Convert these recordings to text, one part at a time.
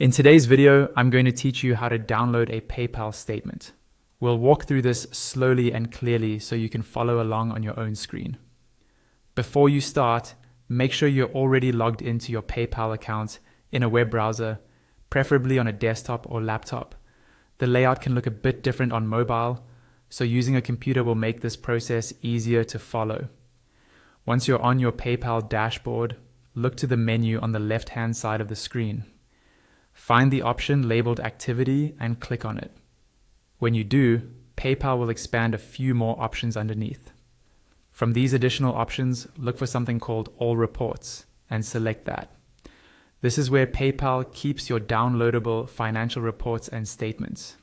In today's video, I'm going to teach you how to download a PayPal statement. We'll walk through this slowly and clearly so you can follow along on your own screen. Before you start, make sure you're already logged into your PayPal account in a web browser, preferably on a desktop or laptop. The layout can look a bit different on mobile, so using a computer will make this process easier to follow. Once you're on your PayPal dashboard, look to the menu on the left-hand side of the screen. Find the option labeled Activity and click on it. When you do, PayPal will expand a few more options underneath. From these additional options, look for something called All Reports and select that. This is where PayPal keeps your downloadable financial reports and statements.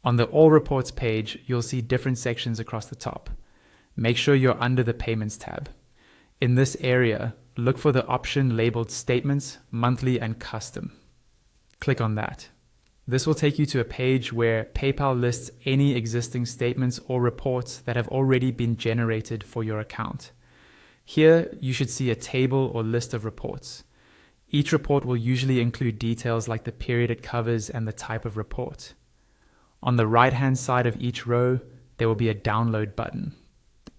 On the All Reports page, you'll see different sections across the top. Make sure you're under the Payments tab. In this area, look for the option labeled Statements, Monthly and Custom. Click on that. This will take you to a page where PayPal lists any existing statements or reports that have already been generated for your account. Here, you should see a table or list of reports. Each report will usually include details like the period it covers and the type of report. On the right-hand side of each row, there will be a download button.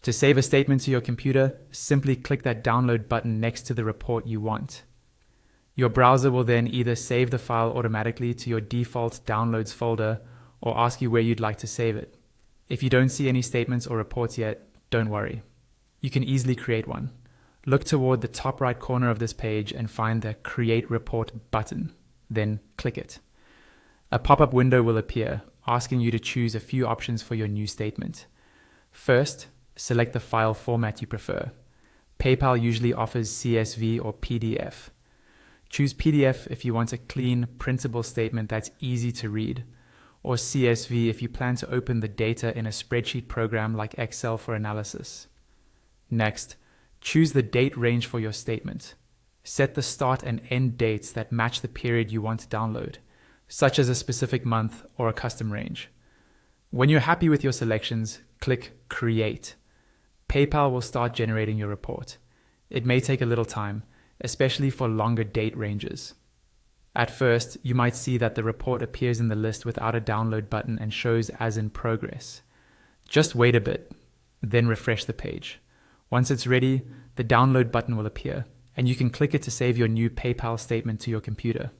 To save a statement to your computer, simply click that download button next to the report you want. Your browser will then either save the file automatically to your default downloads folder or ask you where you'd like to save it. If you don't see any statements or reports yet, don't worry. You can easily create one. Look toward the top right corner of this page and find the Create Report button, then click it. A pop-up window will appear, asking you to choose a few options for your new statement. First, select the file format you prefer. PayPal usually offers CSV or PDF. Choose PDF if you want a clean, printable statement that's easy to read, or CSV if you plan to open the data in a spreadsheet program like Excel for analysis. Next, choose the date range for your statement. Set the start and end dates that match the period you want to download, such as a specific month or a custom range. When you're happy with your selections, click Create. PayPal will start generating your report. It may take a little time, especially for longer date ranges. At first, you might see that the report appears in the list without a download button and shows as in progress. Just wait a bit, then refresh the page. Once it's ready, the download button will appear, and you can click it to save your new PayPal statement to your computer.